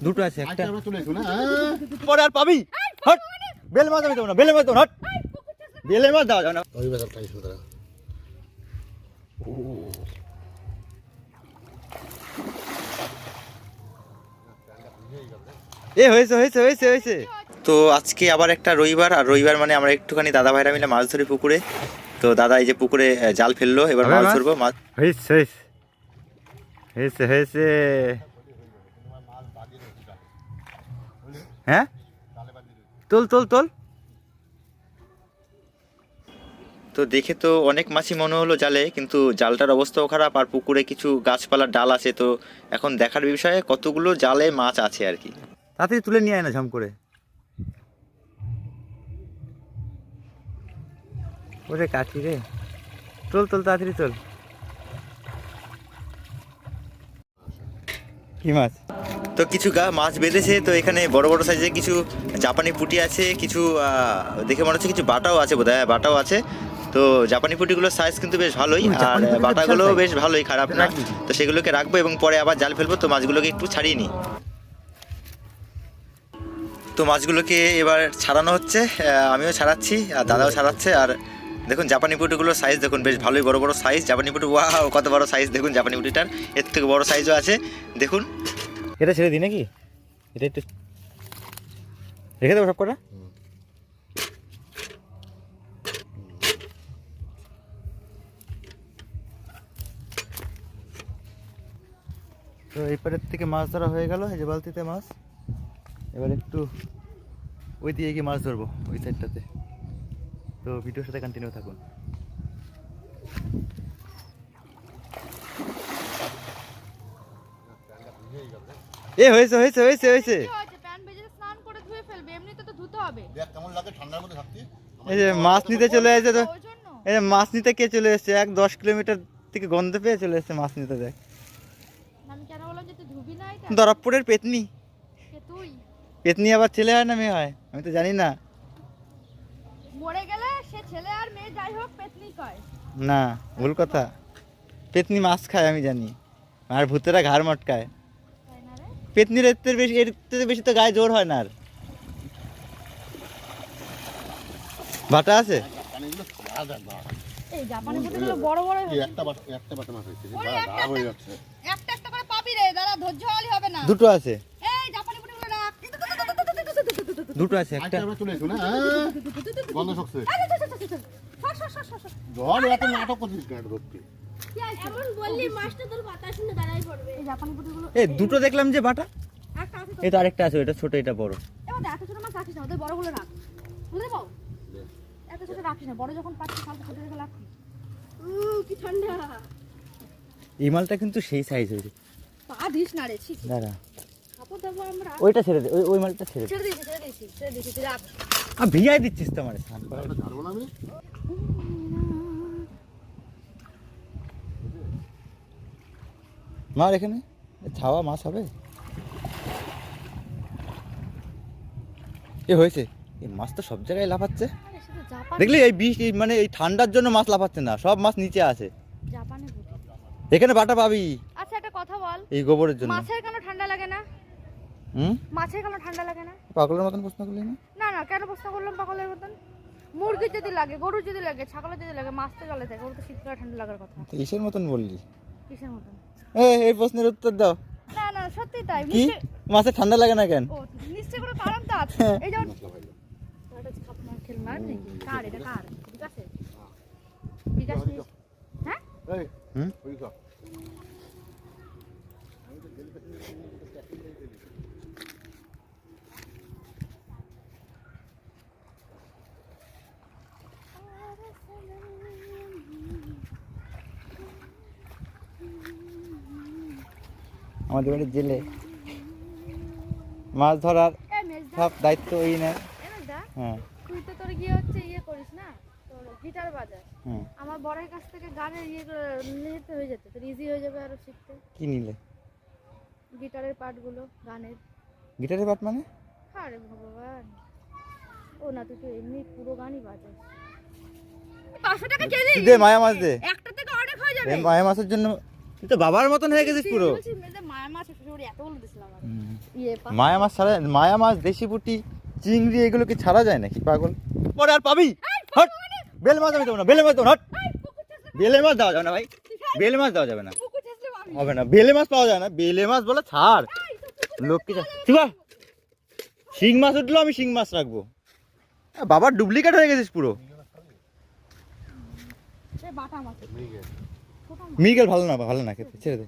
দুটো আছে একটা পরে আর পাবি হট বেলে মাছ আমি দেবো না বেলে মাছ দেবো হট বেলে মাছ দাও না এ হয়েছে হয়েছে হয়েছে হয়েছে। তো আজকে আবার একটা রবিবার, আর রবিবার মানে আমরা একটুখানি দাদা ভাইরা মিলে মাছ ধরি পুকুরে। তো দাদা এই যে পুকুরে জাল ফেললো, এবার মাছ ধরবো। মাছ হয়েছে হয়েছে হয়েছে হ্যাঁ তোল তোল তোল। তো দেখে তো অনেক মাছই মনে হলো জালে, কিন্তু জালটার অবস্থাও খারাপ, আর পুকুরে কিছু গাছপালার ডাল আছে। তো এখন দেখার বিষয়ে কতগুলো জালে মাছ আছে আর কি। তাড়াতাড়ি তুলে নিয়ে আয় না ঝাম করে। ওরে কাকি রে, তোল তোল তাড়াতাড়ি তোল। কি মাছ? তো কিছু মাছ বেঁধেছে। তো এখানে বড় বড় সাইজের কিছু জাপানি পুঁটি আছে, কিছু দেখে মনে হচ্ছে কিছু বাটাও আছে, বোধ হয় বাটাও আছে। তো জাপানি পুঁটিগুলোর সাইজ কিন্তু বেশ ভালোই, আর বাটাগুলো বেশ ভালোই, খারাপ না। তো সেগুলোকে রাখবো এবং পরে আবার জাল ফেলবো। তো মাছগুলোকে একটু ছাড়িয়ে নিই। তো মাছগুলোকে এবার ছাড়ানো হচ্ছে, আমিও ছাড়াচ্ছি আর দাদাও ছাড়াচ্ছে। আর দেখুন জাপানি পুঁটিগুলোর সাইজ দেখুন, বেশ ভালোই বড় বড় সাইজ জাপানি পুঁটি। ওয়াও কত বড় সাইজ দেখুন জাপানি পুঁটিটার, এর থেকে বড় সাইজও আছে দেখুন। এটা ছেড়ে দিই নাকি? এটা একটু রেখে দেবো সব কটা। তো এই পারের থেকে মাছ ধরা হয়ে গেল, এই যে বালতিতে মাছ। এবার একটু ওই দিয়ে গিয়ে মাছ ধরবো, ওই সাইডটাতে। তো ভিডিওর সাথে কন্টিনিউ থাকুন। এ হয়েছে হয়েছে হয়েছে হয়েছে। এই যে মাছ নিতে চলে এসেছে। তো এই যে মাছ নিতে কে চলে এসেছে, 10 কিলোমিটার থেকে গন্ধ পেয়ে চলে এসেছে মাছ নিতে। দেখ দরবপুরের পেতনি। পেতনি আবার ছেলে হয় না মেয়ে হয় আমি তো জানি না। মরে গেলে সে ছেলে আর মেয়ে যাই হোক পেতনি কয় না, ভুল কথা। পেতনি মাছ খায় আমি জানি, আর ভূতেরা ঘাড় মটকায়। পেতনির এর থেকে বেশি তো গায়ে জোর হয় না। আর বাটা আছে এই জাপানি পুঁটিগুলো বড় বড় একটা বাটা মাছ হইছে হয়ে যাচ্ছে। একটা একটা করে পাবি রে দাদা, ধৈর্য হলি হবে না। দুটো আছে, এই জাপানি পুঁটিগুলো রাখ। দুটো আছে একটা আমরা চলে এসো না গন্ধ শক্তি জল এত নাটক করছিস কেন ধরতে? এমন বললি মাছটা তোর বাতাস শুনে দাঁড়াই পড়বে। এই জাপানি পুঁটিগুলো এই দুটো দেখলাম যে বাটা। একটা আছে তো, এই তো আরেকটা আছে, এটা ছোট এটা বড়। এবার এত ছোট মাছ রাখিস না, ওদের বড়গুলো রাখ। বুঝতে পাও এত ছোট রাখিস না, বড় যখন পাচ্ছিস তাহলে ছোট রেখে রাখ। কি ঠান্ডা। এই মালটা কিন্তু সেই সাইজ হয়েছে। পা দিস না রে, ছি দাঁড়া কাপড় দেবো আমরা। ওইটা ছেড়ে দে, ওই মালটা ছেড়ে দে। ছেড়ে দিয়েছি তুই রাখ। আর ভিয়াই দিচ্ছিস তো আমার স্নান করা। ছাড়বো না আমি। মার এখানে ছাওয়া মাছ হবে। এ হয়েছে, এই মাছ তো সব জায়গায় লাফাচ্ছে। আরে সেটা জাপানি দেখলি এই বৃষ্টি মানে এই ঠান্ডার জন্য মাছ লাফাচ্ছে না, সব মাছ নিচে আছে। জাপানি পুঁটি। এখানে বাটা পাবি আচ্ছা একটা কথা বল, এই গোবরের জন্য। মাছের কেন ঠান্ডা লাগে না? মাছের কেন ঠান্ডা লাগে না? পাগলের মতন প্রশ্ন করলি না। না না, কেন প্রশ্ন করলাম পাগলের মতন? মুরগির যদি লাগে, গরুর যদি লাগে, ছাগলের যদি লাগে, মাছ তো জলে থাকে, ওর তো শীতকালে ঠান্ডা লাগার কথা। তো ইসের মতন বললি। কিসের মতন? এই প্রশ্নের উত্তর দাও। না না সত্যি তাই। কি মাছের ঠান্ডা লাগে না কেন? ও নিশ্চয়ই কোনো কারণ তো আছে। এই যেমন এটা খাপ মার খেল মার নাকি কার, এটা কার বিকাশ আছে বিকাশ নেই। হ্যাঁ এই ওই তো আমাদের বাড়ির জেলে মাছ ধরার সব দায়িত্ব ওই নেয়। হ্যাঁ তুই তো তোর গিয়ে হচ্ছে ইয়ে করিস না, তোর গিটার বাজাস। আমার বড়ের কাছ থেকে গানের ইয়ে নিতে হয়ে যেত, তোর ইজি হয়ে যাবে আরো শিখতে। কি নিলে? গিটারের পার্টগুলো, গানের গিটারের পার্ট মানে? আরে ভগবান, ও না তুই তো এমনি পুরো গানই বাজাস। 500 টাকা কেজি দে মায়া মাছ দে, একটা থেকে অনেক হয়ে যাবে। এই মায়া মাছের জন্য তুই তো বাবার মতন হয়ে গেছিস পুরো। বলছি, মেয়েদের মায়া মাছ ওরে এত বলে দিছিলাম আমি। মায়া মাছ ছাড়া, মায়া মাছ, দেশি পুঁটি, চিংড়ি এগুলো কি ছাড়া যায় নাকি পাগল? পরে আর পাবি? হট, বেলে মাছ আমি দেবো না, বেলে মাছ দেবো না, হট। বেলে মাছ দেওয়া যাবে না ভাই, বেলে মাছ দেওয়া যাবে না, হবে না, বেলে মাছ পাওয়া যায় না, বেলে মাছ বলে ছাড়। লোককে শিং মাছ উঠলো, আমি শিং মাছ রাখবো। বাবার ডুপ্লিকেট হয়ে গেছিস পুরো। বাটা মাছ মৃগেল। মৃগেল ভালো না, ভালো না খেতে, ছেড়ে দে।